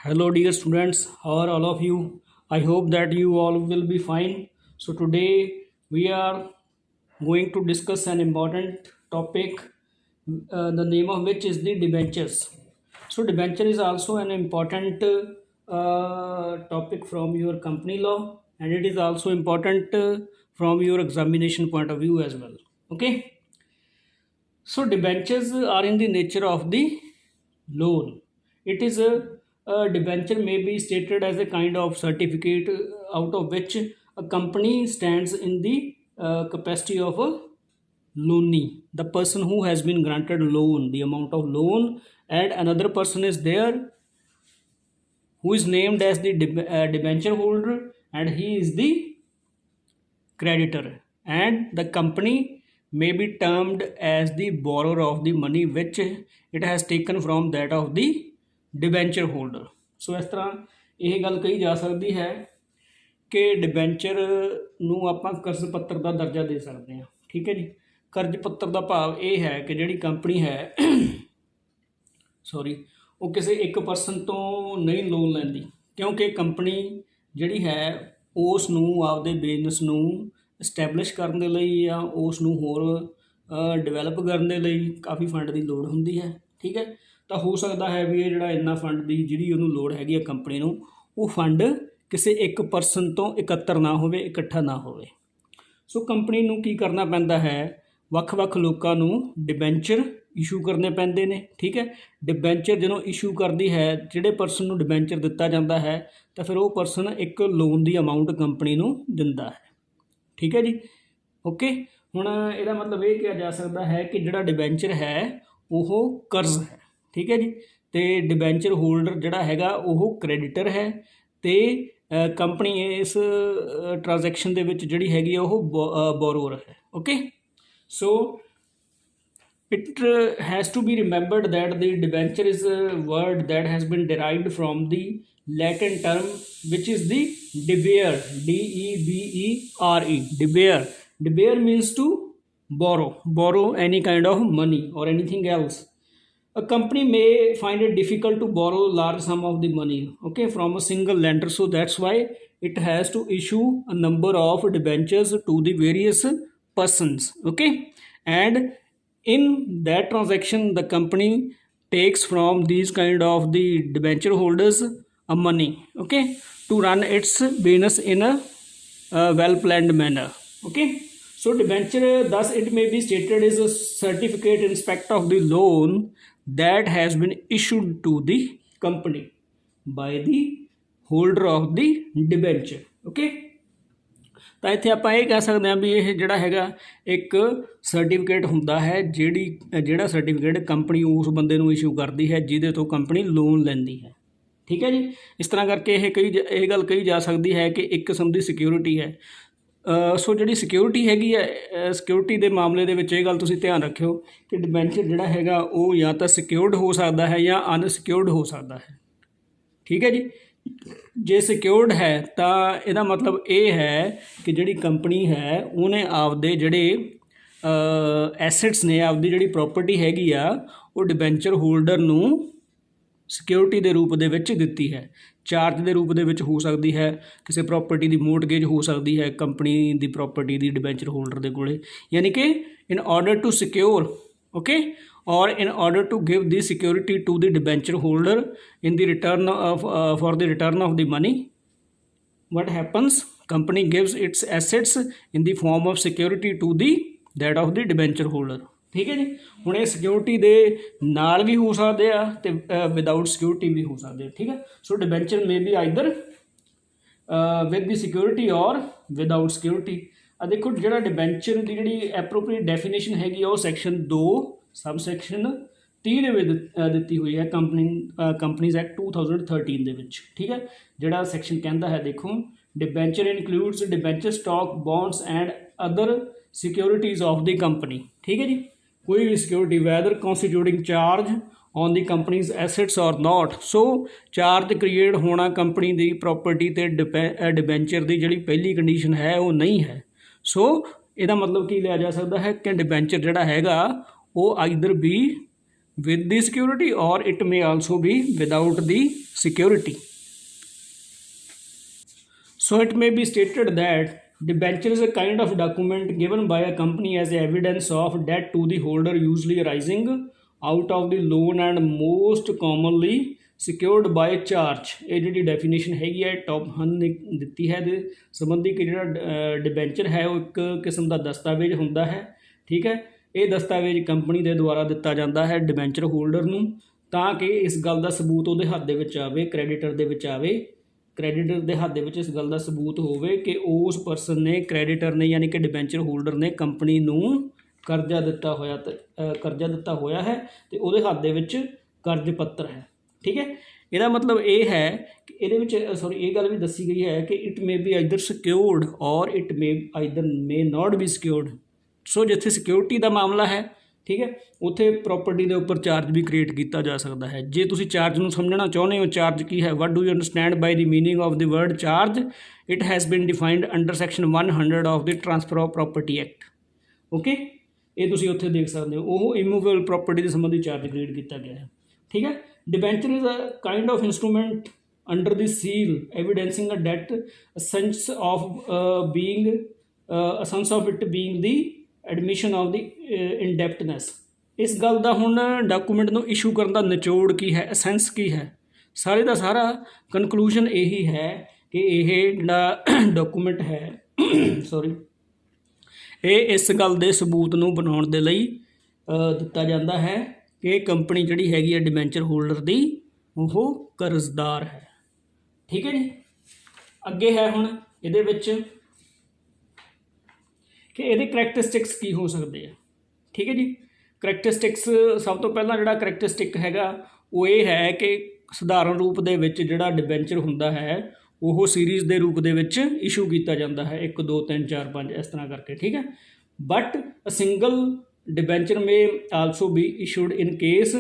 Hello, dear students. How are all of you? I hope that you all will be fine. So, today we are going to discuss an important topic, the name of which is the debentures. So, debenture is also an important topic from your company law, and it is also important from your examination point of view as well. Okay. So debentures are in the nature of the loan. It is a debenture may be stated as a kind of certificate out of which a company stands in the capacity of a loanee, the person who has been granted loan, the amount of loan, and another person is there who is named as the debenture holder, and he is the creditor, and the company may be termed as the borrower of the money which it has taken from that of the debenture holder. ਸੋ ਇਸ ਤਰ੍ਹਾਂ ਇਹ ਗੱਲ ਕਹੀ ਜਾ ਸਕਦੀ ਹੈ ਕਿ debenture ਨੂੰ ਆਪਾਂ ਕਰਜ਼ ਪੱਤਰ ਦਾ ਦਰਜਾ ਦੇ ਸਕਦੇ ਹਾਂ। ਠੀਕ ਹੈ ਜੀ। ਕਰਜ਼ ਪੱਤਰ ਦਾ ਭਾਵ ਇਹ ਹੈ ਕਿ ਜਿਹੜੀ ਕੰਪਨੀ ਹੈ ਉਹ ਕਿਸੇ ਇੱਕ ਪਰਸਨ ਤੋਂ ਨਹੀਂ ਲੋਨ ਲੈਂਦੀ, ਕਿਉਂਕਿ ਕੰਪਨੀ ਜਿਹੜੀ ਹੈ ਉਸ ਨੂੰ ਆਪਦੇ ਬਿਜ਼ਨਸ ਨੂੰ ਇਸਟੈਬਲਿਸ਼ ਕਰਨ ਦੇ ਲਈ ਜਾਂ ਉਸ ਨੂੰ ਹੋਰ ਡਿਵੈਲਪ ਕਰਨ ਦੇ ਲਈ ਕਾਫੀ ਫੰਡ ਦੀ ਲੋੜ ਹੁੰਦੀ ਹੈ। ਠੀਕ ਹੈ। ਤਾਂ ਹੋ ਸਕਦਾ ਹੈ ਵੀ ਇਹ ਜਿਹੜਾ ਇੰਨਾ ਫੰਡ ਦੀ ਜਿਹੜੀ ਉਹਨੂੰ ਲੋੜ ਹੈਗੀ ਹੈ ਕੰਪਨੀ ਨੂੰ, ਉਹ ਫੰਡ ਕਿਸੇ ਇੱਕ ਪਰਸਨ ਤੋਂ ਇਕੱਤਰ ਨਾ ਹੋਵੇ, ਇਕੱਠਾ ਨਾ ਹੋਵੇ। ਸੋ ਕੰਪਨੀ ਨੂੰ ਕੀ ਕਰਨਾ ਪੈਂਦਾ ਹੈ, ਵੱਖ-ਵੱਖ ਲੋਕਾਂ ਨੂੰ ਡਿਬੈਂਚਰ ਇਸ਼ੂ ਕਰਨੇ ਪੈਂਦੇ ਨੇ। ਠੀਕ ਹੈ। ਡਿਬੈਂਚਰ ਜਦੋਂ ਇਸ਼ੂ ਕਰਦੀ ਹੈ, ਜਿਹੜੇ ਪਰਸਨ ਨੂੰ ਡਿਬੈਂਚਰ ਦਿੱਤਾ ਜਾਂਦਾ ਹੈ ਤਾਂ ਫਿਰ ਉਹ ਪਰਸਨ ਇੱਕ ਲੋਨ ਦੀ ਅਮਾਊਂਟ ਕੰਪਨੀ ਨੂੰ ਦਿੰਦਾ ਹੈ। ਠੀਕ ਹੈ ਜੀ। ਓਕੇ। ਹੁਣ ਇਹਦਾ ਮਤਲਬ ਇਹ ਕਿਹਾ ਜਾ ਸਕਦਾ ਹੈ ਕਿ ਜਿਹੜਾ ਡਿਬੈਂਚਰ ਹੈ ਉਹ ਕਰਜ਼ ਹੈ। ਠੀਕ ਹੈ ਜੀ। ਅਤੇ ਡਿਬੈਂਚਰ ਹੋਲਡਰ ਜਿਹੜਾ ਹੈਗਾ ਉਹ ਕ੍ਰੈਡੀਟਰ ਹੈ, ਅਤੇ ਕੰਪਨੀ ਇਸ ਟ੍ਰਾਂਜੈਕਸ਼ਨ ਦੇ ਵਿੱਚ ਜਿਹੜੀ ਹੈਗੀ ਆ ਉਹ ਬੋਰੋਅਰ ਹੈ। Okay. So it has to be remembered that the debenture is a word that has been derived from the Latin term which is the debere, D-E-B-E-R-E, debere. Debere means to borrow any kind of money or anything else. A company may find it difficult to borrow large sum of the money, okay, from a single lender, so that's why it has to issue a number of debentures to the various persons. Okay. And in that transaction the company takes from these kind of the debenture holders a money, okay, to run its business in a well planned manner. Okay. So debenture, thus it may be stated, is a certificate in respect of the loan that has been issued to the company by the holder of the debenture. Okay. ਤਾਂ ਇੱਥੇ ਆਪਾਂ ਇਹ ਕਹਿ ਸਕਦੇ ਹਾਂ ਵੀ ਇਹ ਜਿਹੜਾ ਹੈਗਾ ਇੱਕ ਸਰਟੀਫਿਕੇਟ ਹੁੰਦਾ ਹੈ, ਜਿਹੜਾ ਸਰਟੀਫਿਕੇਟ ਕੰਪਨੀ ਉਸ ਬੰਦੇ ਨੂੰ ਇਸ਼ੂ ਕਰਦੀ ਹੈ ਜਿਹਦੇ ਤੋਂ ਕੰਪਨੀ ਲੋਨ ਲੈਂਦੀ ਹੈ। ਠੀਕ ਹੈ ਜੀ। ਇਸ ਤਰ੍ਹਾਂ ਕਰਕੇ ਇਹ ਗੱਲ ਕਹੀ ਜਾ ਸਕਦੀ ਹੈ ਕਿ ਇੱਕ ਕਿਸਮ ਦੀ ਸਿਕਿਉਰਿਟੀ ਹੈ। ਸੋ ਜਿਹੜੀ ਸਿਕਿਉਰਿਟੀ ਹੈਗੀ ਹੈ, ਸਿਕਿਉਰਿਟੀ ਦੇ ਮਾਮਲੇ ਦੇ ਵਿੱਚ ਇਹ ਗੱਲ ਤੁਸੀਂ ਧਿਆਨ ਰੱਖਿਓ ਕਿ ਡਿਬੈਂਚਰ ਜਿਹੜਾ ਹੈਗਾ ਉਹ ਜਾਂ ਤਾਂ ਸਿਕਿਉਰਡ ਹੋ ਸਕਦਾ ਹੈ ਜਾਂ ਅਨਸਿਕਿਉਰਡ ਹੋ ਸਕਦਾ ਹੈ। ਠੀਕ ਹੈ ਜੀ। ਜੇ ਸਿਕਿਉਰਡ ਹੈ ਤਾਂ ਇਹਦਾ ਮਤਲਬ ਇਹ ਹੈ ਕਿ ਜਿਹੜੀ ਕੰਪਨੀ ਹੈ ਉਹਨੇ ਆਪਦੇ ਜਿਹੜੇ ਐਸੈਟਸ ਨੇ, ਆਪਦੀ ਜਿਹੜੀ ਪ੍ਰੋਪਰਟੀ ਹੈਗੀ ਆ ਉਹ ਡਿਬੈਂਚਰ ਹੋਲਡਰ ਨੂੰ ਸਿਕਿਉਰਿਟੀ ਦੇ ਰੂਪ ਦੇ ਵਿੱਚ ਦਿੱਤੀ ਹੈ। ਚਾਰਜ ਦੇ ਰੂਪ ਦੇ ਵਿੱਚ ਹੋ ਸਕਦੀ ਹੈ, ਕਿਸੇ ਪ੍ਰੋਪਰਟੀ ਦੀ ਮੋਰਟਗੇਜ ਹੋ ਸਕਦੀ ਹੈ ਕੰਪਨੀ ਦੀ ਪ੍ਰੋਪਰਟੀ ਦੀ ਡਿਬੈਂਚਰ ਹੋਲਡਰ ਦੇ ਕੋਲੇ, ਯਾਨੀ ਕਿ in order to secure, okay, or in order to give the security to the debenture holder in the return of for the return of the money, what happens, company gives its assets in the form of security to the that of the debenture holder. ਠੀਕ ਹੈ ਜੀ। ਹੁਣ ਇਹ security ਦੇ ਨਾਲ ਵੀ ਹੋ ਸਕਦੇ ਆ ਅਤੇ ਵਿਦਾਊਟ ਸਿਕਿਉਰਿਟੀ ਵੀ ਹੋ ਸਕਦੇ ਆ। ਠੀਕ ਹੈ। So debenture may be either with the security or without security. ਆ ਦੇਖੋ ਜਿਹੜਾ ਡਿਬੈਂਚਰ ਦੀ ਜਿਹੜੀ ਐਪਰੋਪਰੀਏਟ ਡੈਫੀਨੇਸ਼ਨ ਹੈਗੀ ਆ ਉਹ ਸੈਕਸ਼ਨ 2 ਸਬ ਸੈਕਸ਼ਨ 30 ਦੇ ਵਿੱਚ ਦਿੱਤੀ ਹੋਈ ਹੈ ਕੰਪਨੀਜ਼ ਐਕਟ 2013 ਦੇ ਵਿੱਚ। ਠੀਕ ਹੈ। ਜਿਹੜਾ ਸੈਕਸ਼ਨ ਕਹਿੰਦਾ ਹੈ, ਦੇਖੋ, debenture includes debenture stock bonds and other securities of the company. ਠੀਕ ਹੈ ਜੀ। ਕੋਈ ਵੀ security whether constituting charge on the company's assets or not. So charge create ਹੋਣਾ ਕੰਪਨੀ ਦੀ ਪ੍ਰੋਪਰਟੀ 'ਤੇ ਡਿਬੈਂਚਰ ਦੀ ਜਿਹੜੀ ਪਹਿਲੀ ਕੰਡੀਸ਼ਨ ਹੈ ਉਹ ਨਹੀਂ ਹੈ। ਸੋ ਇਹਦਾ ਮਤਲਬ ਕੀ ਲਿਆ ਜਾ ਸਕਦਾ ਹੈ ਕਿ ਡਿਬੈਂਚਰ ਜਿਹੜਾ ਹੈਗਾ ਉਹ either B with the security or it may also be without the security. So it may be stated that debenture is a kind of document given by a company as evidence of debt to the holder, usually arising out of the loan and most commonly secured by charge। ਇਹ ਜਿਹੜੀ definition ਹੈਗੀ ਹੈ top ਹਨ ਨੇ ਦਿੱਤੀ ਹੈ ਇਹਦੇ ਸੰਬੰਧੀ ਕਿ ਜਿਹੜਾ ਡਿਬੈਂਚਰ ਹੈ ਉਹ ਇੱਕ ਕਿਸਮ ਦਾ ਦਸਤਾਵੇਜ਼ ਹੁੰਦਾ ਹੈ। ਠੀਕ ਹੈ, ਇਹ ਦਸਤਾਵੇਜ਼ ਕੰਪਨੀ ਦੇ ਦੁਆਰਾ ਦਿੱਤਾ ਜਾਂਦਾ ਹੈ ਡਿਬੈਂਚਰ ਹੋਲਡਰ ਨੂੰ ਤਾਂ ਕਿ ਇਸ ਗੱਲ ਦਾ ਸਬੂਤ ਉਹਦੇ ਹੱਥ ਦੇ ਵਿੱਚ ਆਵੇ, ਕ੍ਰੈਡੀਟਰ ਦੇ ਵਿੱਚ ਆਵੇ, ਕ੍ਰੈਡੀਟਰ ਦੇ ਹੱਥ ਦੇ ਵਿੱਚ ਇਸ ਗੱਲ ਦਾ ਸਬੂਤ ਹੋਵੇ ਕਿ ਉਸ ਪਰਸਨ ਨੇ, ਕ੍ਰੈਡੀਟਰ ਨੇ ਯਾਨੀ ਕਿ ਡਿਬੈਂਚਰ ਹੋਲਡਰ ਨੇ ਕੰਪਨੀ ਨੂੰ ਕਰਜ਼ਾ ਦਿੱਤਾ ਹੋਇਆ ਹੈ ਤੇ ਉਹਦੇ ਹੱਥ ਦੇ ਵਿੱਚ ਕਰਜ਼ ਪੱਤਰ ਹੈ। ਠੀਕ ਹੈ, ਇਹਦਾ ਮਤਲਬ ਇਹ ਹੈ ਕਿ ਇਹਦੇ ਵਿੱਚ ਇਹ ਗੱਲ ਵੀ ਦੱਸੀ ਗਈ ਹੈ ਕਿ it may be either secured or it may not be secured. So ਜਿੱਥੇ ਸਿਕਿਉਰਿਟੀ ਦਾ ਮਾਮਲਾ ਹੈ, ਠੀਕ ਹੈ, ਉੱਥੇ ਪ੍ਰੋਪਰਟੀ ਦੇ ਉੱਪਰ ਚਾਰਜ ਵੀ ਕ੍ਰੀਏਟ ਕੀਤਾ ਜਾ ਸਕਦਾ ਹੈ। ਜੇ ਤੁਸੀਂ ਚਾਰਜ ਨੂੰ ਸਮਝਣਾ ਚਾਹੁੰਦੇ ਹੋ, ਚਾਰਜ ਕੀ ਹੈ, what do you understand by the meaning of the word charge, it has been defined under section 100 of the transfer of property act. Okay, ਇਹ ਤੁਸੀਂ ਉੱਥੇ ਦੇਖ ਸਕਦੇ ਹੋ, ਉਹ ਇਮੂਵੇਬਲ ਪ੍ਰੋਪਰਟੀ ਦੇ ਸੰਬੰਧੀ ਚਾਰਜ ਕ੍ਰੀਏਟ ਕੀਤਾ ਗਿਆ ਹੈ। ਠੀਕ ਹੈ, debenture is a kind of instrument under the seal evidencing a debt, a sense of it being the admission of the indebtedness। ਇਸ ਗੱਲ ਦਾ ਹੁਣ ਡਾਕੂਮੈਂਟ ਨੂੰ ਇਸ਼ੂ ਕਰਨ ਦਾ ਨਿਚੋੜ ਕੀ ਹੈ, ਅਸੈਂਸ ਕੀ ਹੈ, ਸਾਰੇ ਦਾ ਸਾਰਾ ਕਨਕਲੂਜਨ ਇਹੀ ਹੈ ਕਿ ਇਹ ਜਿਹੜਾ ਡਾਕੂਮੈਂਟ ਹੈ ਇਹ ਇਸ ਗੱਲ ਦੇ ਸਬੂਤ ਨੂੰ ਬਣਾਉਣ ਦੇ ਲਈ ਦਿੱਤਾ ਜਾਂਦਾ ਹੈ ਕਿ ਕੰਪਨੀ ਜਿਹੜੀ ਹੈਗੀ ਹੈ ਡਿਬੈਂਚਰ ਹੋਲਡਰ ਦੀ ਉਹ ਕਰਜ਼ਦਾਰ ਹੈ। ਠੀਕ ਹੈ ਜੀ, ਅੱਗੇ ਹੈ ਹੁਣ ਇਹਦੇ ਵਿੱਚ ਕਿ ਇਹਦੇ ਕਰੈਕਟਰਿਸਟਿਕਸ ਕੀ ਹੋ ਸਕਦੇ ਆ। ਠੀਕ ਹੈ ਜੀ, ਕਰੈਕਟਰਿਸਟਿਕਸ ਸਭ ਤੋਂ ਪਹਿਲਾਂ ਜਿਹੜਾ ਕਰੈਕਟਰਿਸਟਿਕ ਹੈਗਾ ਉਹ ਇਹ ਹੈ ਕਿ ਸਧਾਰਨ ਰੂਪ ਦੇ ਵਿੱਚ ਜਿਹੜਾ ਡਿਬੈਂਚਰ ਹੁੰਦਾ ਹੈ ਉਹ ਸੀਰੀਜ਼ ਦੇ ਰੂਪ ਦੇ ਵਿੱਚ ਇਸ਼ੂ ਕੀਤਾ ਜਾਂਦਾ ਹੈ, 1 2 3 4 5 ਇਸ ਤਰ੍ਹਾਂ ਕਰਕੇ। ਠੀਕ ਹੈ, but a single debenture may also be issued in case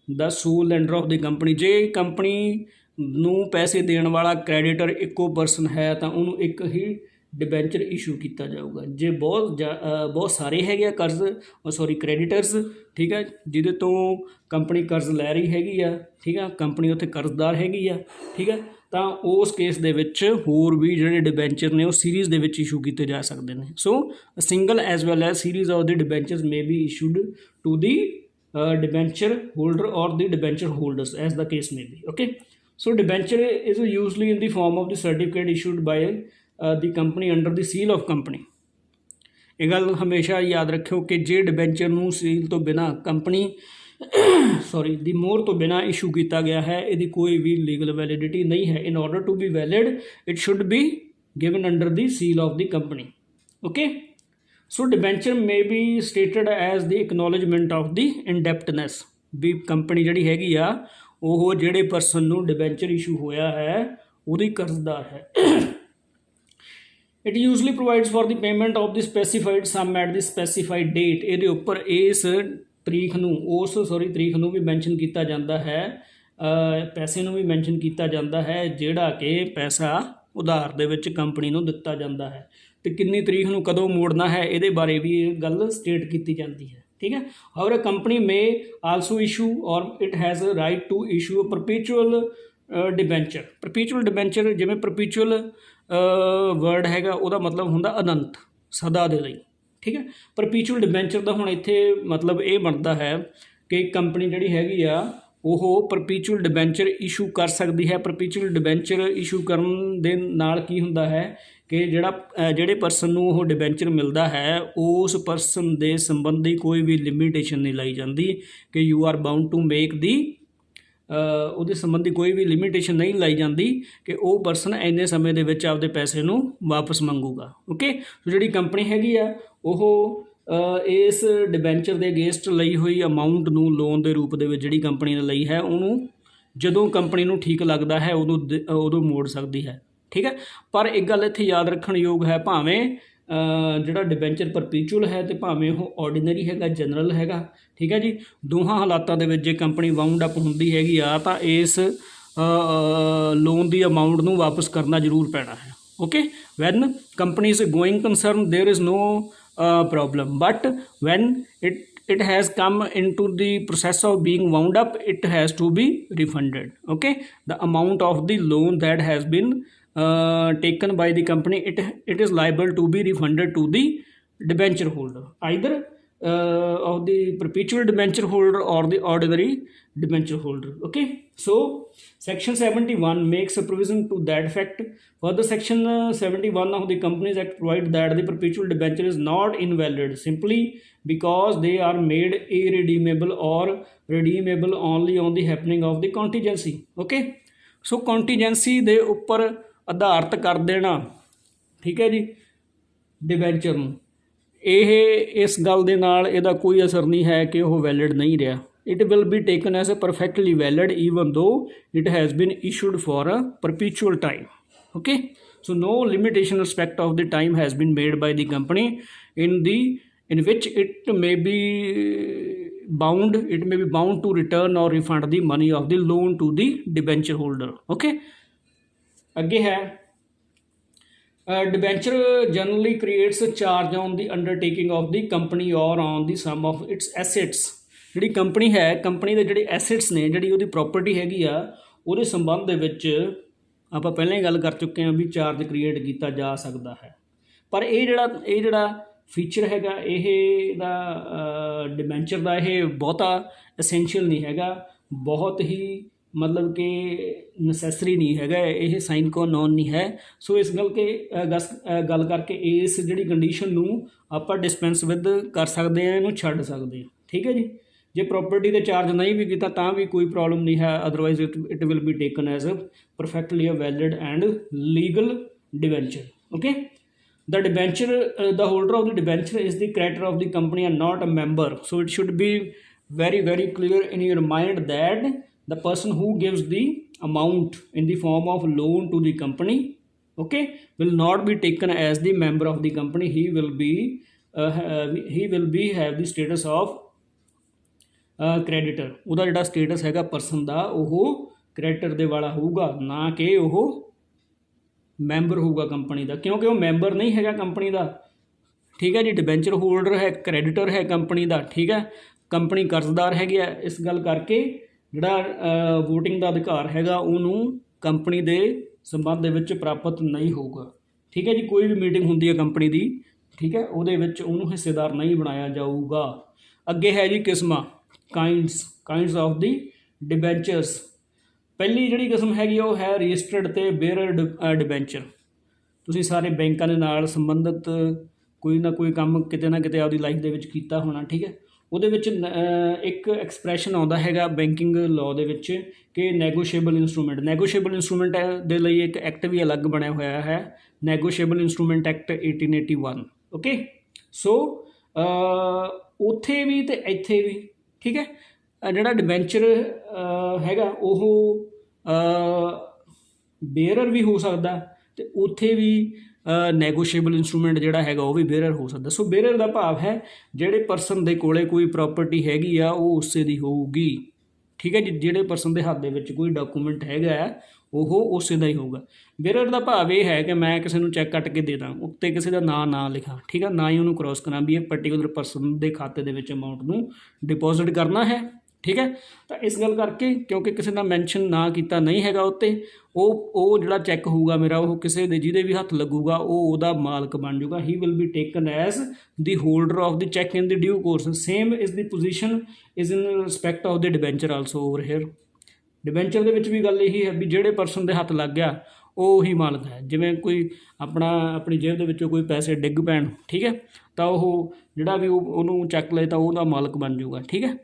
the sole lender of the company. ਜੇ ਕੰਪਨੀ ਨੂੰ ਪੈਸੇ ਦੇਣ ਵਾਲਾ ਕ੍ਰੈਡੀਟਰ ਇੱਕੋ ਪਰਸਨ ਹੈ ਤਾਂ ਉਹਨੂੰ ਇੱਕ ਹੀ ਡਿਬੈਂਚਰ ਇਸ਼ੂ ਕੀਤਾ ਜਾਊਗਾ। ਜੇ ਬਹੁਤ ਸਾਰੇ ਹੈਗੇ ਆ ਕ੍ਰੈਡੀਟਰਸ, ਠੀਕ ਹੈ, ਜਿਹਦੇ ਤੋਂ ਕੰਪਨੀ ਕਰਜ਼ ਲੈ ਰਹੀ ਹੈਗੀ ਆ, ਠੀਕ ਆ, ਕੰਪਨੀ ਉੱਥੇ ਕਰਜ਼ਦਾਰ ਹੈਗੀ ਆ, ਠੀਕ ਹੈ, ਤਾਂ ਉਸ ਕੇਸ ਦੇ ਵਿੱਚ ਹੋਰ ਵੀ ਜਿਹੜੇ ਡਿਬੈਂਚਰ ਨੇ ਉਹ ਸੀਰੀਜ਼ ਦੇ ਵਿੱਚ ਇਸ਼ੂ ਕੀਤੇ ਜਾ ਸਕਦੇ ਨੇ। So single as well as series of the debentures may be issued to the debenture holder or the debenture holders as the case may be. Okay, so debenture is usually in the form of the certificate issued by the company under the seal of company. ਇਹ ਗੱਲ ਹਮੇਸ਼ਾ ਯਾਦ ਰੱਖਿਓ ਕਿ ਜੇ debenture ਨੂੰ ਸੀਲ ਤੋਂ ਬਿਨਾਂ ਕੰਪਨੀ ਦੀ ਮੋਹਰ ਤੋਂ ਬਿਨਾਂ ਇਸ਼ੂ ਕੀਤਾ ਗਿਆ ਹੈ, ਇਹਦੀ ਕੋਈ ਵੀ ਲੀਗਲ ਵੈਲਿਡਿਟੀ ਨਹੀਂ ਹੈ। In order to be valid it should be given under the seal of the company. Okay, so debenture may be stated as the acknowledgement of the indebtedness, ਵੀ ਕੰਪਨੀ ਜਿਹੜੀ ਹੈਗੀ ਆ ਉਹ ਜਿਹੜੇ ਪਰਸਨ ਨੂੰ debenture issue ਹੋਇਆ ਹੈ ਉਹਦੀ ਕਰਜ਼ਦਾਰ ਹੈ। It usually provides for the payment of the specified sum at the specified date. ਇਹਦੇ ਉੱਪਰ ਇਸ ਤਰੀਕ ਨੂੰ ਵੀ ਮੈਂਸ਼ਨ ਕੀਤਾ ਜਾਂਦਾ ਹੈ, ਪੈਸੇ ਨੂੰ ਵੀ ਮੈਂਸ਼ਨ ਕੀਤਾ ਜਾਂਦਾ ਹੈ ਜਿਹੜਾ ਕਿ ਪੈਸਾ ਉਧਾਰ ਦੇ ਵਿੱਚ ਕੰਪਨੀ ਨੂੰ ਦਿੱਤਾ ਜਾਂਦਾ ਹੈ, ਅਤੇ ਕਿੰਨੀ ਤਰੀਕ ਨੂੰ ਕਦੋਂ ਮੋੜਨਾ ਹੈ ਇਹਦੇ ਬਾਰੇ ਵੀ ਇਹ ਗੱਲ ਸਟੇਟ ਕੀਤੀ ਜਾਂਦੀ ਹੈ। ਠੀਕ ਹੈ, however company may also issue or it has a right to issue a perpetual debenture. Perpetual debenture, ਜਿਵੇਂ ਪਰਪੀਚੁਅਲ ਵਰਡ ਹੈਗਾ ਉਹਦਾ ਮਤਲਬ ਹੁੰਦਾ ਅਨੰਤ, ਸਦਾ ਦੇ ਲਈ। ਠੀਕ ਹੈ, ਪਰਪੀਚੁਅਲ ਡਿਬੈਂਚਰ ਦਾ ਹੁਣ ਇੱਥੇ ਮਤਲਬ ਇਹ ਬਣਦਾ ਹੈ ਕਿ ਕੰਪਨੀ ਜਿਹੜੀ ਹੈਗੀ ਆ ਉਹ ਪਰਪੀਚੁਅਲ ਡਿਬੈਂਚਰ ਇਸ਼ੂ ਕਰ ਸਕਦੀ ਹੈ। ਪਰਪੀਚੁਅਲ ਡਿਬੈਂਚਰ ਇਸ਼ੂ ਕਰਨ ਦੇ ਨਾਲ ਕੀ ਹੁੰਦਾ ਹੈ ਕਿ ਜਿਹੜੇ ਪਰਸਨ ਨੂੰ ਉਹ ਡਿਬੈਂਚਰ ਮਿਲਦਾ ਹੈ ਉਸ ਪਰਸਨ ਦੇ ਸੰਬੰਧੀ ਕੋਈ ਵੀ ਲਿਮੀਟੇਸ਼ਨ ਨਹੀਂ ਲਾਈ ਜਾਂਦੀ ਕਿ you are bound to make the, ਉਹਦੇ ਸੰਬੰਧੀ ਕੋਈ ਵੀ ਲਿਮੀਟੇਸ਼ਨ ਨਹੀਂ ਲਾਈ ਜਾਂਦੀ ਕਿ ਉਹ ਪਰਸਨ ਇੰਨੇ ਸਮੇਂ ਦੇ ਵਿੱਚ ਆਪਦੇ ਪੈਸੇ ਨੂੰ ਵਾਪਸ ਮੰਗੂਗਾ। ਓਕੇ, ਸੋ ਜਿਹੜੀ ਕੰਪਨੀ ਹੈਗੀ ਆ ਉਹ ਇਸ ਡਿਬੈਂਚਰ ਦੇ ਅਗੇਂਸਟ ਲਈ ਹੋਈ ਅਮਾਊਂਟ ਨੂੰ ਲੋਨ ਦੇ ਰੂਪ ਦੇ ਵਿੱਚ ਜਿਹੜੀ ਕੰਪਨੀ ਨੇ ਲਈ ਹੈ ਉਹਨੂੰ ਜਦੋਂ ਕੰਪਨੀ ਨੂੰ ਠੀਕ ਲੱਗਦਾ ਹੈ ਉਦੋਂ ਮੋੜ ਸਕਦੀ ਹੈ। ਠੀਕ ਹੈ, ਪਰ ਇੱਕ ਗੱਲ ਇੱਥੇ ਯਾਦ ਰੱਖਣ ਯੋਗ ਹੈ, ਭਾਵੇਂ ਜਿਹੜਾ ਡਿਬੈਂਚਰ ਪਰਪੀਚੁਅਲ ਹੈ ਅਤੇ ਭਾਵੇਂ ਉਹ ਆਰਡੀਨਰੀ ਹੈਗਾ, ਜਨਰਲ ਹੈਗਾ, ਠੀਕ ਹੈ ਜੀ, ਦੋਹਾਂ ਹਾਲਾਤਾਂ ਦੇ ਵਿੱਚ ਜੇ ਕੰਪਨੀ ਵਾਊਂਡ ਅਪ ਹੁੰਦੀ ਹੈਗੀ ਆ ਤਾਂ ਇਸ ਲੋਨ ਦੀ ਅਮਾਊਂਟ ਨੂੰ ਵਾਪਸ ਕਰਨਾ ਜ਼ਰੂਰ ਪੈਣਾ ਹੈ। Okay, when company is going concern there is no problem, but when it it has come into the process of being wound up, it has to be refunded. Okay, the amount of the loan that has been taken by the company, it is liable to be refunded to the debenture holder, either of the perpetual debenture holder or the ordinary debenture holder. Okay, so section 71 makes a provision to that effect. Further, section 71 of the Companies Act provides that the perpetual debenture is not invalid simply because they are made irredeemable or redeemable only on the happening of the contingency. Okay, so contingency ਦੇ ਉੱਪਰ ਆਧਾਰਿਤ ਕਰ ਦੇਣਾ, ਠੀਕ ਹੈ ਜੀ, debenture ਨੂੰ, ਇਹ ਇਸ ਗੱਲ ਦੇ ਨਾਲ ਇਹਦਾ ਕੋਈ ਅਸਰ ਨਹੀਂ ਹੈ ਕਿ ਉਹ ਵੈਲਿਡ ਨਹੀਂ ਰਿਹਾ. it will be taken as a perfectly valid even though it has been issued for a perpetual time. Okay, so no limitation respect of the time has been made by the company in which it may be bound to return or refund the money of the loan to the debenture holder. Okay, ਅੱਗੇ ਹੈ debenture generally creates a charge on the undertaking of the company or on the sum of its assets. ਜਿਹੜੀ company ਹੈ, company ਦੇ ਜਿਹੜੇ assets ਨੇ, ਜਿਹੜੀ ਉਹਦੀ property ਹੈਗੀ ਆ, ਉਹਦੇ ਸੰਬੰਧ ਦੇ ਵਿੱਚ ਆਪਾਂ ਪਹਿਲਾਂ ਹੀ ਗੱਲ ਕਰ ਚੁੱਕੇ ਹਾਂ ਵੀ ਚਾਰਜ ਕ੍ਰੀਏਟ ਕੀਤਾ ਜਾ ਸਕਦਾ ਹੈ. ਪਰ ਇਹ ਜਿਹੜਾ ਫੀਚਰ ਹੈਗਾ ਇਹ ਦਾ ਡਿਬੈਂਚਰ ਦਾ, ਇਹ ਬਹੁਤਾ ਅਸੈਂਸ਼ੀਅਲ ਨਹੀਂ ਹੈਗਾ, ਬਹੁਤ ਹੀ ਮਤਲਬ ਕਿ ਨਸੈਸਰੀ ਨਹੀਂ ਹੈਗਾ, ਇਹ ਸਾਈਨ ਕੋ ਨੋਨ ਨਹੀਂ ਹੈ. ਸੋ ਇਸ ਗੱਲ ਕਰਕੇ ਇਸ ਜਿਹੜੀ ਕੰਡੀਸ਼ਨ ਨੂੰ ਆਪਾਂ ਡਿਸਪੈਂਸ ਵਿਦ ਕਰ ਸਕਦੇ ਹਾਂ, ਇਹਨੂੰ ਛੱਡ ਸਕਦੇ ਹਾਂ. ਠੀਕ ਹੈ ਜੀ, ਜੇ ਪ੍ਰੋਪਰਟੀ ਦੇ ਚਾਰਜ ਨਹੀਂ ਵੀ ਕੀਤਾ ਤਾਂ ਵੀ ਕੋਈ ਪ੍ਰੋਬਲਮ ਨਹੀਂ ਹੈ, otherwise it will be taken as a perfectly a valid and legal debenture. Okay, the debenture the holder of the debenture is the creditor of the company and not a member. So it should be very very clear in your mind that the person who gives the amount in the form of loan to the company, okay, will not be taken as the member of the company. He will be have the status of creditor. ਉਹਦਾ ਜਿਹੜਾ status ਹੈਗਾ person ਦਾ, ਉਹ ਕ੍ਰੈਡੀਟਰ ਦੇ ਵਾਲਾ ਹੋਊਗਾ, ਨਾ ਕਿ ਉਹ ਮੈਂਬਰ ਹੋਊਗਾ ਕੰਪਨੀ ਦਾ, ਕਿਉਂਕਿ ਉਹ ਮੈਂਬਰ ਨਹੀਂ ਹੈਗਾ ਕੰਪਨੀ ਦਾ. ਠੀਕ ਹੈ ਜੀ, ਡਿਬੈਂਚਰ ਹੋਲਡਰ ਹੈ, ਕ੍ਰੈਡੀਟਰ ਹੈ ਕੰਪਨੀ ਦਾ. ਠੀਕ ਹੈ, ਕੰਪਨੀ ਕਰਜ਼ਦਾਰ ਹੈਗੀ ਆ, ਇਸ ਗੱਲ ਕਰਕੇ ਜਿਹੜਾ ਵੋਟਿੰਗ ਦਾ ਅਧਿਕਾਰ ਹੈਗਾ ਉਹਨੂੰ ਕੰਪਨੀ ਦੇ ਸੰਬੰਧ ਦੇ ਵਿੱਚ ਪ੍ਰਾਪਤ ਨਹੀਂ ਹੋਊਗਾ. ਠੀਕ ਹੈ ਜੀ, ਕੋਈ ਵੀ ਮੀਟਿੰਗ ਹੁੰਦੀ ਹੈ ਕੰਪਨੀ ਦੀ, ਠੀਕ ਹੈ, ਉਹਦੇ ਵਿੱਚ ਉਹਨੂੰ ਹਿੱਸੇਦਾਰ ਨਹੀਂ ਬਣਾਇਆ ਜਾਊਗਾ. ਅੱਗੇ ਹੈ ਜੀ ਕਿਸਮਾਂ, ਕਾਈਂਡਸ ਆਫ ਦੀ ਡਿਬੈਂਚਰਸ. ਪਹਿਲੀ ਜਿਹੜੀ ਕਿਸਮ ਹੈਗੀ ਉਹ ਹੈ ਰਜਿਸਟਰਡ ਅਤੇ ਬੇਅਰਰ ਡਿਬੈਂਚਰ. ਤੁਸੀਂ ਸਾਰੇ ਬੈਂਕਾਂ ਦੇ ਨਾਲ ਸੰਬੰਧਿਤ ਕੋਈ ਨਾ ਕੋਈ ਕੰਮ ਕਿਤੇ ਨਾ ਕਿਤੇ ਆਪਦੀ ਲਾਈਫ ਦੇ ਵਿੱਚ ਕੀਤਾ ਹੋਣਾ. ਠੀਕ ਹੈ, ਉਹਦੇ ਵਿੱਚ ਇੱਕ ਐਕਸਪ੍ਰੈਸ਼ਨ ਆਉਂਦਾ ਹੈਗਾ ਬੈਂਕਿੰਗ ਲਾਅ ਦੇ ਵਿੱਚ ਕਿ ਨੈਗੋਸ਼ੀਏਬਲ ਇੰਸਟਰੂਮੈਂਟ ਦੇ ਲਈ ਇੱਕ ਐਕਟ ਵੀ ਅਲੱਗ ਬਣਿਆ ਹੋਇਆ ਹੈ, ਨੈਗੋਸ਼ੀਏਬਲ ਇੰਸਟਰੂਮੈਂਟ ਐਕਟ 1881. ਓਕੇ, ਸੋ ਉੱਥੇ ਵੀ ਅਤੇ ਇੱਥੇ ਵੀ, ਠੀਕ ਹੈ, ਜਿਹੜਾ ਡਿਬੈਂਚਰ ਹੈਗਾ ਉਹ ਬੇਅਰਰ ਵੀ ਹੋ ਸਕਦਾ ਅਤੇ ਉੱਥੇ ਵੀ ਨੈਗੋਸ਼ੀਏਬਲ ਇੰਸਟਰੂਮੈਂਟ ਜਿਹੜਾ ਹੈਗਾ ਉਹ ਵੀ ਬੇਅਰਰ ਹੋ ਸਕਦਾ. ਸੋ ਬੇਅਰਰ ਦਾ ਭਾਵ ਹੈ ਜਿਹੜੇ ਪਰਸਨ ਦੇ ਕੋਲ ਕੋਈ ਪ੍ਰੋਪਰਟੀ ਹੈਗੀ ਆ ਉਹ ਉਸੇ ਦੀ ਹੋਊਗੀ. ਠੀਕ ਹੈ ਜੀ, ਜਿਹੜੇ ਪਰਸਨ ਦੇ ਹੱਥ ਦੇ ਵਿੱਚ ਕੋਈ ਡਾਕੂਮੈਂਟ ਹੈਗਾ ਉਹ ਉਸੇ ਦਾ ਹੀ ਹੋਊਗਾ. ਬੇਅਰਰ ਦਾ ਭਾਵ ਇਹ ਹੈ ਕਿ ਮੈਂ ਕਿਸੇ ਨੂੰ ਚੈੱਕ ਕੱਟ ਕੇ ਦੇ ਦਾਂ, ਉੱਤੇ ਕਿਸੇ ਦਾ ਨਾਂ ਨਾ ਲਿਖਾਂ, ਠੀਕ ਹੈ, ਨਾ ਹੀ ਉਹਨੂੰ ਕ੍ਰੋਸ ਕਰਾਂ ਵੀ ਇਹ ਪਰਟੀਕੂਲਰ ਪਰਸਨ ਦੇ ਖਾਤੇ ਦੇ ਵਿੱਚ ਅਮਾਊਂਟ ਨੂੰ ਡਿਪੋਜ਼ਿਟ ਕਰਨਾ ਹੈ. ਠੀਕ ਹੈ, ਤਾਂ ਇਸ ਗੱਲ ਕਰਕੇ ਕਿਉਂਕਿ ਕਿਸੇ ਦਾ ਮੈਂਸ਼ਨ ਨਾ ਕੀਤਾ ਨਹੀਂ ਹੈਗਾ ਉੱਤੇ, ਉਹ ਜਿਹੜਾ ਚੈੱਕ ਹੋਊਗਾ ਮੇਰਾ ਉਹ ਕਿਸੇ ਦੇ ਜਿਹਦੇ ਵੀ ਹੱਥ ਲੱਗੂਗਾ ਉਹ ਉਹਦਾ ਮਾਲਕ ਬਣ ਜਾਊਗਾ. He will be taken as the holder of the cheque in the due course. Same is the position is in respect of the debenture also over here. Debenture ਦੇ ਵਿੱਚ ਵੀ ਗੱਲ ਇਹੀ ਹੈ ਵੀ ਜਿਹੜੇ ਪਰਸਨ ਦੇ ਹੱਥ ਲੱਗ ਗਿਆ ਉਹ ਹੀ ਮਾਲਕ ਹੈ. ਜਿਵੇਂ ਕੋਈ ਆਪਣੀ ਜੇਬ ਦੇ ਵਿੱਚੋਂ ਕੋਈ ਪੈਸੇ ਡਿੱਗ ਪੈਣ, ਠੀਕ ਹੈ, ਤਾਂ ਉਹ ਜਿਹੜਾ ਵੀ ਉਹਨੂੰ ਚੱਕ ਲਏ ਤਾਂ ਉਹਦਾ ਮਾਲਕ ਬਣ ਜਾਊਗਾ. ਠੀਕ ਹੈ,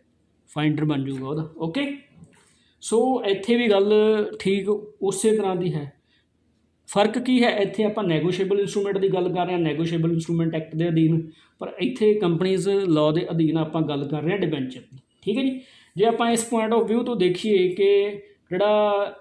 ਫਾਈਂਡਰ ਬਣ ਜਾਊਗਾ ਉਹਦਾ. ਓਕੇ, ਸੋ ਇੱਥੇ ਵੀ ਗੱਲ ਠੀਕ ਉਸੇ ਤਰ੍ਹਾਂ ਦੀ ਹੈ. ਫਰਕ ਕੀ ਹੈ, ਇੱਥੇ ਆਪਾਂ ਨੈਗੋਸ਼ੀਏਬਲ ਇੰਸਟਰੂਮੈਂਟ ਦੀ ਗੱਲ ਕਰ ਰਹੇ ਹਾਂ, ਨੈਗੋਸ਼ੀਏਬਲ ਇੰਸਟਰੂਮੈਂਟ ਐਕਟ ਦੇ ਅਧੀਨ, ਪਰ ਇੱਥੇ ਕੰਪਨੀਜ਼ ਲਾਅ ਦੇ ਅਧੀਨ ਆਪਾਂ ਗੱਲ ਕਰ ਰਹੇ ਹਾਂ ਡਿਬੈਂਚਰ ਦੀ. ਠੀਕ ਹੈ ਜੀ, ਜੇ ਆਪਾਂ ਇਸ ਪੁਆਇੰਟ ਆਫ ਵਿਊ ਤੋਂ ਦੇਖੀਏ ਕਿ ਜਿਹੜਾ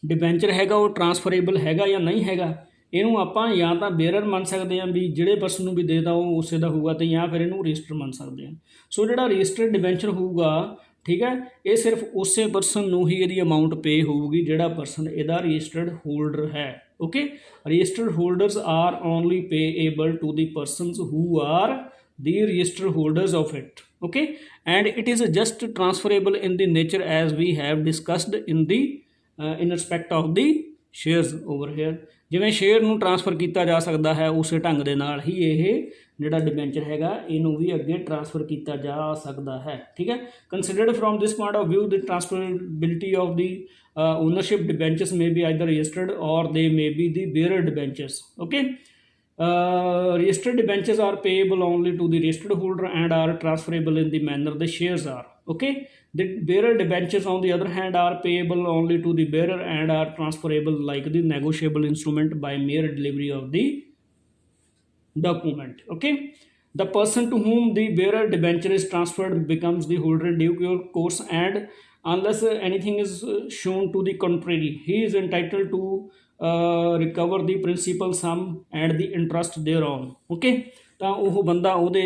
ਡਿਬੈਂਚਰ ਹੈਗਾ ਉਹ ਟਰਾਂਸਫਰੇਬਲ ਹੈਗਾ ਜਾਂ ਨਹੀਂ ਹੈਗਾ, ਇਹਨੂੰ ਆਪਾਂ ਜਾਂ ਤਾਂ ਬੇਅਰਰ ਮੰਨ ਸਕਦੇ ਹਾਂ ਵੀ ਜਿਹੜੇ ਪਰਸਨ ਨੂੰ ਵੀ ਦੇਤਾ ਉਹ ਉਸੇ ਦਾ ਹੋਊਗਾ, ਅਤੇ ਜਾਂ ਫਿਰ ਇਹਨੂੰ ਰਜਿਸਟਰ ਮੰਨ ਸਕਦੇ ਹਾਂ. ਸੋ ਜਿਹੜਾ ਰਜਿਸਟਰਡ ਡਿਬੈਂਚਰ ਹੋਊਗਾ, ਠੀਕ ਹੈ, ਇਹ ਸਿਰਫ ਉਸੇ ਪਰਸਨ ਨੂੰ ਹੀ ਇਹਦੀ ਅਮਾਊਂਟ ਪੇ ਹੋਊਗੀ ਜਿਹੜਾ ਪਰਸਨ ਇਹਦਾ ਰਜਿਸਟਰਡ ਹੋਲਡਰ ਹੈ. Okay, registered holders are only payable to the persons who are the registered holders of it. Okay, and it is just transferable in the nature as we have discussed in the in respect of the shares over here. ਜਿਵੇਂ share ਨੂੰ transfer ਕੀਤਾ ਜਾ ਸਕਦਾ ਹੈ ਉਸੇ ਢੰਗ ਦੇ ਨਾਲ ਹੀ ਇਹ ਜਿਹੜਾ ਡਿਬੈਂਚਰ ਹੈਗਾ ਇਹਨੂੰ ਵੀ ਅੱਗੇ ਟਰਾਂਸਫਰ ਕੀਤਾ ਜਾ ਸਕਦਾ ਹੈ। ਠੀਕ ਹੈ, considered from this point of view the transferability of the ownership debentures may be either registered or they may be the bearer debentures. Okay, registered debentures are payable only to the registered holder and are transferable in the manner the shares are. Okay, the bearer debentures on the other hand are payable only to the bearer and are transferable like the negotiable instrument by mere delivery of the document. Okay, the person to whom the bearer debenture is transferred becomes the holder in due course, and unless anything is shown to the contrary, he is entitled to recover the principal sum and the interest thereon. Okay, ਤਾਂ ਉਹ ਬੰਦਾ ਉਹਦੇ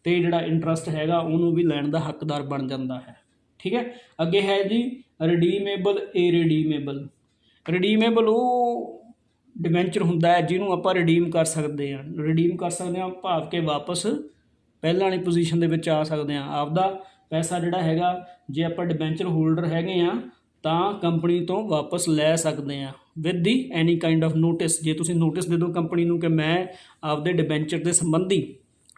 ਤੇ ਜਿਹੜਾ interest ਹੈਗਾ ਉਹਨੂੰ ਵੀ ਲੈਣ ਦਾ ਹੱਕਦਾਰ ਬਣ ਜਾਂਦਾ ਹੈ। ਠੀਕ ਹੈ, ਅੱਗੇ ਹੈ ਜੀ ਰਿਡੀਮੇਬਲ ਇਰਰੀਡੀਮੇਬਲ। ਰਿਡੀਮੇਬਲ ਉਹ ਡਿਬੈਂਚਰ ਹੁੰਦਾ ਹੈ ਜਿਹਨੂੰ ਆਪਾਂ ਰਿਡੀਮ ਕਰ ਸਕਦੇ ਹਾਂ। ਰਿਡੀਮ ਕਰ ਸਕਦੇ ਹਾਂ ਭਾਵ ਕਿ ਵਾਪਸ ਪਹਿਲਾਂ ਵਾਲੀ ਪੋਜੀਸ਼ਨ ਦੇ ਵਿੱਚ ਆ ਸਕਦੇ ਹਾਂ। ਆਪਦਾ ਪੈਸਾ ਜਿਹੜਾ ਹੈਗਾ ਜੇ ਆਪਾਂ ਡਿਬੈਂਚਰ ਹੋਲਡਰ ਹੈਗੇ ਆ ਤਾਂ ਕੰਪਨੀ ਤੋਂ ਵਾਪਸ ਲੈ ਸਕਦੇ ਹਾਂ with the any kind of notice. ਜੇ ਤੁਸੀਂ ਨੋਟਿਸ ਦੇ ਦਿਓ ਕੰਪਨੀ ਨੂੰ ਕਿ ਮੈਂ ਆਪਦੇ ਡਿਬੈਂਚਰ ਦੇ ਸੰਬੰਧੀ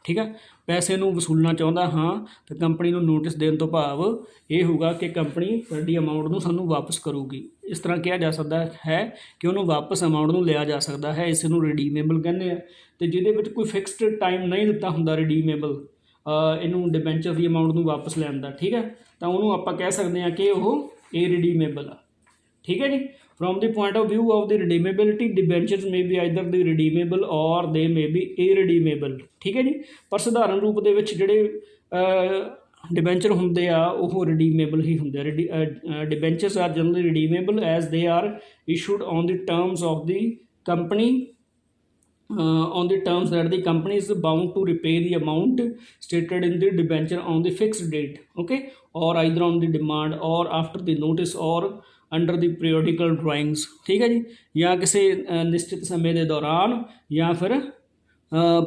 ਠੀਕ ਹੈ ਪੈਸੇ ਨੂੰ ਵਸੂਲਣਾ ਚਾਹੁੰਦਾ ਹਾਂ, ਤਾਂ ਕੰਪਨੀ ਨੂੰ ਨੋਟਿਸ ਦੇਣ ਤੋਂ ਭਾਵ ਇਹ ਹੋਊਗਾ ਕਿ ਕੰਪਨੀ ਸਾਡੀ ਅਮਾਊਂਟ ਨੂੰ ਸਾਨੂੰ ਵਾਪਸ ਕਰੂਗੀ। ਇਸ ਤਰ੍ਹਾਂ ਕਿਹਾ ਜਾ ਸਕਦਾ ਹੈ ਕਿ ਉਹਨੂੰ ਵਾਪਸ ਅਮਾਊਂਟ ਨੂੰ ਲਿਆ ਜਾ ਸਕਦਾ ਹੈ, ਇਸ ਨੂੰ ਰਿਡੀਮੇਬਲ ਕਹਿੰਦੇ ਆ। ਅਤੇ ਜਿਹਦੇ ਵਿੱਚ ਕੋਈ ਫਿਕਸਡ ਟਾਈਮ ਨਹੀਂ ਦਿੱਤਾ ਹੁੰਦਾ ਰਿਡੀਮੇਬਲ ਇਹਨੂੰ ਡਿਬੈਂਚਰ ਦੀ ਅਮਾਊਂਟ ਨੂੰ ਵਾਪਸ ਲੈਣ ਦਾ, ਠੀਕ ਹੈ, ਤਾਂ ਉਹਨੂੰ ਆਪਾਂ ਕਹਿ ਸਕਦੇ ਹਾਂ ਕਿ ਉਹ ਇਰਰੀਡੀਮੇਬਲ ਆ। ਠੀਕ ਹੈ ਜੀ, from the point of view of the redeemability, debentures may be either the redeemable or they may be irredeemable. ਠੀਕ ਹੈ ਜੀ, ਪਰ ਸਧਾਰਨ ਰੂਪ ਦੇ ਵਿੱਚ ਜਿਹੜੇ ਡਿਬੈਂਚਰ ਹੁੰਦੇ ਆ ਉਹ ਰਿਡੀਮੇਬਲ ਹੀ ਹੁੰਦੇ ਆ। Debentures are generally redeemable as they are issued on the terms of the company on the terms that the company is bound to repay the amount stated in the debenture on the fixed date, okay, or either on the demand or after the notice or under the ਪੀਰੀਓਡੀਕਲ drawings. ਠੀਕ ਹੈ ਜੀ, ਜਾਂ ਕਿਸੇ ਨਿਸ਼ਚਿਤ ਸਮੇਂ ਦੇ ਦੌਰਾਨ ਜਾਂ ਫਿਰ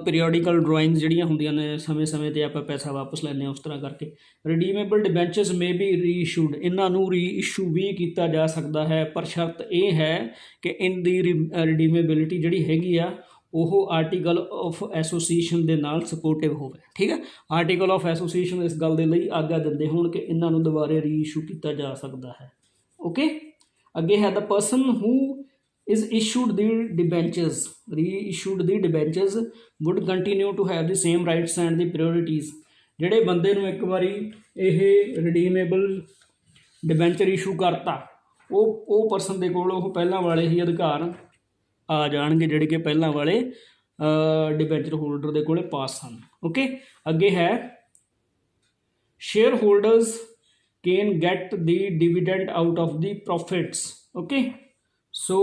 ਪੀਰੀਓਡੀਕਲ ਡਰਾਇੰਗਸ ਜਿਹੜੀਆਂ ਹੁੰਦੀਆਂ ਨੇ ਸਮੇਂ 'ਤੇ ਆਪਾਂ ਪੈਸਾ ਵਾਪਸ ਲੈਂਦੇ ਹਾਂ ਉਸ ਤਰ੍ਹਾਂ ਕਰਕੇ। ਰਿਡੀਮੇਬਲ ਡਿਬੈਂਚਰਸ ਮੇ ਬੀ ਰੀਇਸ਼ੂਡ, ਇਹਨਾਂ ਨੂੰ ਰੀਇਸ਼ੂ ਵੀ ਕੀਤਾ ਜਾ ਸਕਦਾ ਹੈ, ਪਰ ਸ਼ਰਤ ਇਹ ਹੈ ਕਿ ਇਨ ਦੀ ਰਿਡੀਮੇਬਿਲਿਟੀ ਜਿਹੜੀ ਹੈਗੀ ਆ ਉਹ ਆਰਟੀਕਲ ਆਫ ਐਸੋਸੀਏਸ਼ਨ ਦੇ ਨਾਲ ਸਪੋਰਟਿਵ ਹੋਵੇ। ਠੀਕ ਹੈ, ਆਰਟੀਕਲ ਆਫ ਐਸੋਸੀਏਸ਼ਨ ਇਸ ਗੱਲ ਦੇ ਲਈ ਆਗਿਆ ਦਿੰਦੇ ਹੋਣ ਕਿ ਇਹਨਾਂ ਨੂੰ ਦੁਬਾਰੇ ਰੀਇਸ਼ੂ ਕੀਤਾ ਜਾ ਸਕਦਾ ਹੈ। ਓਕੇ, ਅੱਗੇ ਹੈ the person who is issued the debentures, reissued the debentures would continue to have the same rights and the priorities. ਜਿਹੜੇ ਬੰਦੇ ਨੂੰ ਇੱਕ ਵਾਰੀ ਇਹ ਰਿਡੀਮੇਬਲ ਡਿਬੈਂਚਰ ਇਸ਼ੂ ਕਰਤਾ ਉਹ ਪਰਸਨ ਦੇ ਕੋਲ ਉਹ ਪਹਿਲਾਂ ਵਾਲੇ ਹੀ ਅਧਿਕਾਰ ਆ ਜਾਣਗੇ ਜਿਹੜੇ ਕਿ ਪਹਿਲਾਂ ਵਾਲੇ ਡਿਬੈਂਚਰ ਹੋਲਡਰ ਦੇ ਕੋਲੇ ਪਾਸ ਹਨ। ਓਕੇ, ਅੱਗੇ ਹੈ share holders can get the dividend out of the profits. Okay, so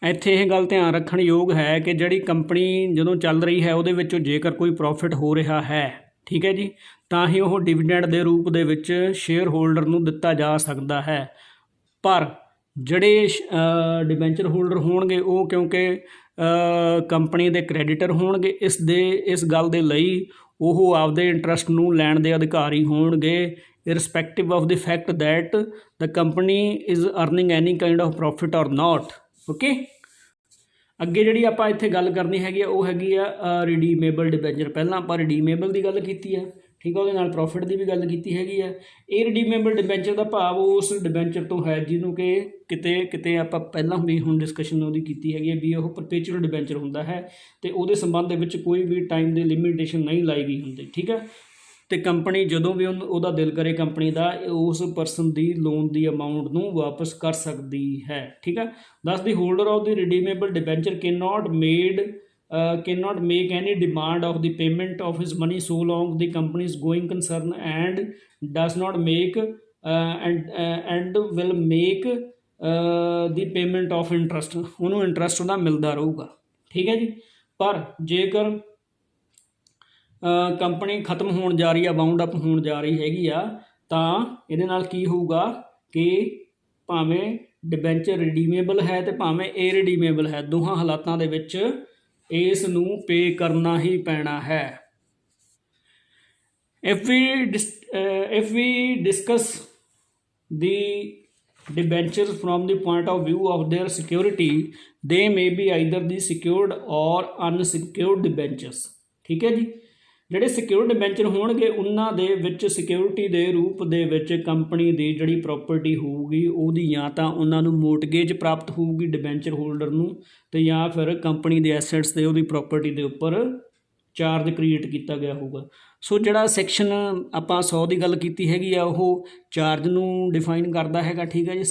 ਇੱਥੇ ਇਹ ਗੱਲ ਧਿਆਨ ਰੱਖਣ ਯੋਗ ਹੈ ਕਿ ਜਿਹੜੀ ਕੰਪਨੀ ਜਦੋਂ ਚੱਲ ਰਹੀ ਹੈ ਉਹਦੇ ਵਿੱਚੋਂ ਜੇਕਰ ਕੋਈ ਪ੍ਰੋਫਿਟ ਹੋ ਰਿਹਾ ਹੈ, ਠੀਕ ਹੈ ਜੀ, ਤਾਂ ਹੀ ਉਹ ਡਿਵੀਡੈਂਡ ਦੇ ਰੂਪ ਦੇ ਵਿੱਚ ਸ਼ੇਅਰ ਹੋਲਡਰ ਨੂੰ ਦਿੱਤਾ ਜਾ ਸਕਦਾ ਹੈ। ਪਰ ਜਿਹੜੇ ਡਿਬੈਂਚਰ ਹੋਲਡਰ ਹੋਣਗੇ ਉਹ ਕਿਉਂਕਿ ਕੰਪਨੀ ਦੇ ਕ੍ਰੈਡੀਟਰ ਹੋਣਗੇ, ਇਸ ਗੱਲ ਦੇ ਲਈ ਉਹ ਆਪਦੇ ਇੰਟਰਸਟ ਨੂੰ ਲੈਣ ਦੇ ਅਧਿਕਾਰੀ ਹੋਣਗੇ irrespective of the fact that the company is earning any kind of profit ਔਰ ਨਾਟ। ਓਕੇ, ਅੱਗੇ ਜਿਹੜੀ ਆਪਾਂ ਇੱਥੇ ਗੱਲ ਕਰਨੀ ਹੈਗੀ ਆ ਉਹ ਹੈਗੀ ਆ ਰਿਡੀਮੇਬਲ ਡਿਬੈਂਚਰ। ਪਹਿਲਾਂ ਆਪਾਂ ਰਿਡੀਮੇਬਲ ਦੀ ਗੱਲ ਕੀਤੀ ਆ, ਠੀਕ ਆ, ਉਹਦੇ ਨਾਲ ਪ੍ਰੋਫਿਟ ਦੀ ਵੀ ਗੱਲ ਕੀਤੀ ਹੈਗੀ ਆ। ਇਹ ਰਿਡੀਮੇਬਲ ਡਿਬੈਂਚਰ ਦਾ ਭਾਵ ਉਸ ਡਿਬੈਂਚਰ ਤੋਂ ਹੈ ਜਿਹਨੂੰ ਕਿ ਕਿਤੇ ਆਪਾਂ ਪਹਿਲਾਂ ਵੀ ਹੁਣ ਡਿਸਕਸ਼ਨ ਉਹਦੀ ਕੀਤੀ ਹੈਗੀ ਹੈ ਵੀ ਉਹ ਪਰਪੇਚੁਅਲ ਡਿਬੈਂਚਰ ਹੁੰਦਾ ਹੈ ਅਤੇ ਉਹਦੇ ਸੰਬੰਧ ਦੇ ਵਿੱਚ ਕੋਈ ਵੀ ਟਾਈਮ ਦੀ ਲਿਮਿਟੇਸ਼ਨ ਨਹੀਂ ਲਾਈ ਗਈ ਹੁੰਦੀ। ਠੀਕ ਹੈ, ਅਤੇ ਕੰਪਨੀ ਜਦੋਂ ਵੀ ਉਹਦਾ ਦਿਲ ਕਰੇ ਕੰਪਨੀ ਦਾ ਉਸ ਪਰਸਨ ਦੀ ਲੋਨ ਦੀ ਅਮਾਊਂਟ ਨੂੰ ਵਾਪਸ ਕਰ ਸਕਦੀ ਹੈ। ਠੀਕ ਹੈ, thus the holder of the redeemable debenture cannot make any demand of the payment of his money so long the company is going concern and does not make and will make the payment of interest. ਉਹਨੂੰ interest ਉਹਦਾ ਮਿਲਦਾ ਰਹੂਗਾ। ਠੀਕ ਹੈ ਜੀ, ਪਰ ਜੇਕਰ company ਖਤਮ ਹੋਣ ਜਾ ਰਹੀ ਆ, ਬਾਊਂਡ ਅਪ ਹੋਣ ਜਾ ਰਹੀ ਹੈਗੀ ਆ, ਤਾਂ ਇਹਦੇ ਨਾਲ ਕੀ ਹੋਊਗਾ ਕਿ ਭਾਵੇਂ ਡਿਬੈਂਚਰ ਰਿਡੀਮੇਬਲ ਹੈ ਅਤੇ ਭਾਵੇਂ ਇਰਰੀਡੀਮੇਬਲ ਹੈ, ਦੋਹਾਂ ਹਾਲਾਤਾਂ ਦੇ ਵਿੱਚ ਇਸ ਨੂੰ ਪੇ ਕਰਨਾ ਹੀ ਪੈਣਾ ਹੈ। If we discuss the debentures from the point of view of their security, they may be either the secured or unsecured debentures। ਠੀਕ ਹੈ ਜੀ, ਜਿਹੜੇ ਸਿਕਿਉਰਡ ਡਿਬੈਂਚਰ ਹੋਣਗੇ ਉਹਨਾਂ ਦੇ ਵਿੱਚ ਸਿਕਿਉਰਿਟੀ ਦੇ ਰੂਪ ਦੇ ਵਿੱਚ ਕੰਪਨੀ ਦੀ ਜਿਹੜੀ ਪ੍ਰੋਪਰਟੀ ਹੋਊਗੀ ਉਹਦੀ ਜਾਂ ਤਾਂ ਉਹਨਾਂ ਨੂੰ ਮੋਰਟਗੇਜ ਪ੍ਰਾਪਤ ਹੋਊਗੀ ਡਿਬੈਂਚਰ ਹੋਲਡਰ ਨੂੰ, ਅਤੇ ਜਾਂ ਫਿਰ ਕੰਪਨੀ ਦੇ ਐਸੈਟਸ 'ਤੇ ਉਹਦੀ ਪ੍ਰੋਪਰਟੀ ਦੇ ਉੱਪਰ ਚਾਰਜ ਕ੍ਰੀਏਟ ਕੀਤਾ ਗਿਆ ਹੋਊਗਾ। ਸੋ ਜਿਹੜਾ ਸੈਕਸ਼ਨ ਆਪਾਂ 100 ਦੀ ਗੱਲ ਕੀਤੀ ਹੈਗੀ ਆ ਉਹ ਚਾਰਜ ਨੂੰ ਡਿਫਾਈਨ ਕਰਦਾ ਹੈਗਾ। ਠੀਕ ਹੈ ਜੀ,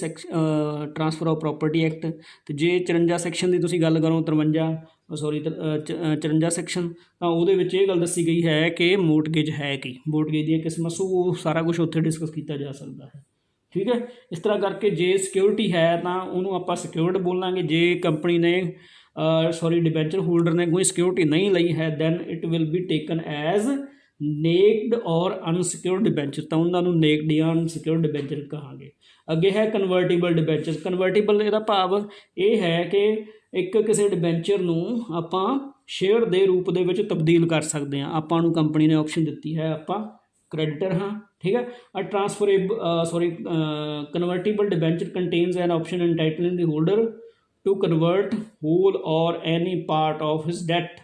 ਟਰਾਂਸਫਰ ਆਫ ਪ੍ਰੋਪਰਟੀ ਐਕਟ। ਅਤੇ ਜੇ 54 ਸੈਕਸ਼ਨ ਦੀ ਤੁਸੀਂ ਗੱਲ ਕਰੋ 54 ਸੈਕਸ਼ਨ, ਤਾਂ ਉਹਦੇ ਵਿੱਚ ਇਹ ਗੱਲ ਦੱਸੀ ਗਈ ਹੈ ਕਿ ਮੋਰਟਗੇਜ ਹੈ ਕੀ, ਮੋਰਟਗੇਜ ਦੀਆਂ ਕਿਸਮਾਂ। ਸੋ ਉਹ ਸਾਰਾ ਕੁਛ ਉੱਥੇ ਡਿਸਕਸ ਕੀਤਾ ਜਾ ਸਕਦਾ ਹੈ। ਠੀਕ ਹੈ, ਇਸ ਤਰ੍ਹਾਂ ਕਰਕੇ ਜੇ ਸਿਕਿਉਰਿਟੀ ਹੈ ਤਾਂ ਉਹਨੂੰ ਆਪਾਂ ਸਿਕਿਉਰਡ ਬੋਲਾਂਗੇ। ਜੇ ਕੰਪਨੀ ਨੇ ਡਿਬੈਂਚਰ ਹੋਲਡਰ ਨੇ ਕੋਈ ਸਿਕਿਉਰਿਟੀ ਨਹੀਂ ਲਈ ਹੈ then it will be taken as naked or unsecured debenture, ਤਾਂ ਉਹਨਾਂ ਨੂੰ ਨੇਕਡ ਜਾਂ ਅਨਸਿਕਿਉਰਡ ਡਿਬੈਂਚਰ ਕਹਾਂਗੇ। ਅੱਗੇ ਹੈ ਕਨਵਰਟੀਬਲ ਡਿਬੈਂਚਰ। ਕਨਵਰਟੀਬਲ ਇਹਦਾ ਭਾਵ ਇਹ ਹੈ ਕਿ ਇੱਕ ਕਿਸੇ ਡਿਬੈਂਚਰ ਨੂੰ ਆਪਾਂ ਸ਼ੇਅਰ ਦੇ ਰੂਪ ਦੇ ਵਿੱਚ ਤਬਦੀਲ ਕਰ ਸਕਦੇ ਹਾਂ। ਆਪਾਂ ਨੂੰ ਕੰਪਨੀ ਨੇ ਆਪਸ਼ਨ ਦਿੱਤੀ ਹੈ, ਆਪਾਂ ਕ੍ਰੈਡੀਟਰ ਹਾਂ। ਠੀਕ ਹੈ, convertible debenture contains N option ਐਂਟਾਈਟਲਿੰਗ the holder to convert whole or any part of his debt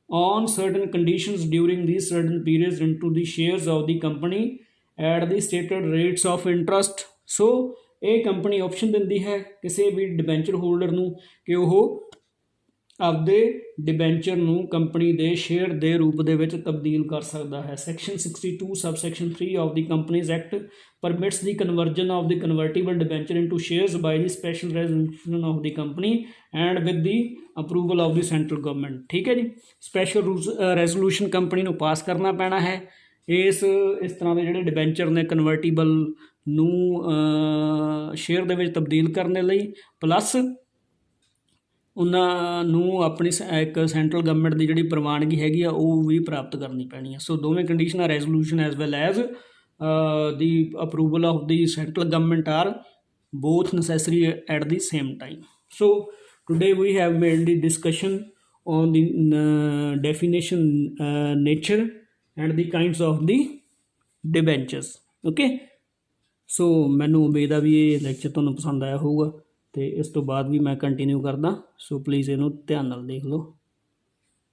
on certain conditions during these certain periods into the shares of the company at the stated rates of interest। ਸੋ ਇਹ company option ਦਿੰਦੀ ਹੈ ਕਿਸੇ ਵੀ debenture holder ਨੂੰ ਕਿ ਉਹ ਆਪਦੇ debenture ਨੂੰ company ਦੇ ਸ਼ੇਅਰ ਦੇ ਰੂਪ ਦੇ ਵਿੱਚ ਤਬਦੀਲ ਕਰ ਸਕਦਾ ਹੈ। Section 62 subsection 3 of the Companies Act permits the conversion of the convertible debenture into shares by the special resolution of the company and with the approval of the central government। ਠੀਕ ਹੈ ਜੀ, ਸਪੈਸ਼ਲ ਰੈਜ਼ੋਲੂਸ਼ਨ ਕੰਪਨੀ ਨੂੰ ਪਾਸ ਕਰਨਾ ਪੈਣਾ ਹੈ ਇਸ ਤਰ੍ਹਾਂ ਦੇ ਜਿਹੜੇ ਡਿਬੈਂਚਰ ਨੇ ਕਨਵਰਟੀਬਲ ਨੂੰ ਸ਼ੇਅਰ ਦੇ ਵਿੱਚ ਤਬਦੀਲ ਕਰਨ ਦੇ ਲਈ, ਪਲੱਸ ਉਹਨਾਂ ਨੂੰ ਆਪਣੀ ਇੱਕ ਸੈਂਟਰਲ ਗਵਰਨਮੈਂਟ ਦੀ ਜਿਹੜੀ ਪ੍ਰਵਾਨਗੀ ਹੈਗੀ ਆ ਉਹ ਵੀ ਪ੍ਰਾਪਤ ਕਰਨੀ ਪੈਣੀ ਹੈ। ਸੋ ਦੋਵੇਂ ਕੰਡੀਸ਼ਨਾਂ resolution as well as the approval of the central government are both necessary at the same time। So today we have made the discussion on the definition, nature and the kinds of the debentures। Okay, so ਮੈਨੂੰ ਉਮੀਦ ਆ ਵੀ ਇਹ lecture ਤੁਹਾਨੂੰ ਪਸੰਦ ਆਇਆ ਹੋਊਗਾ ਅਤੇ ਇਸ ਤੋਂ ਬਾਅਦ ਵੀ ਮੈਂ ਕੰਟੀਨਿਊ ਕਰਦਾ। ਸੋ ਪਲੀਜ਼ ਇਹਨੂੰ ਧਿਆਨ ਨਾਲ ਦੇਖ ਲਓ।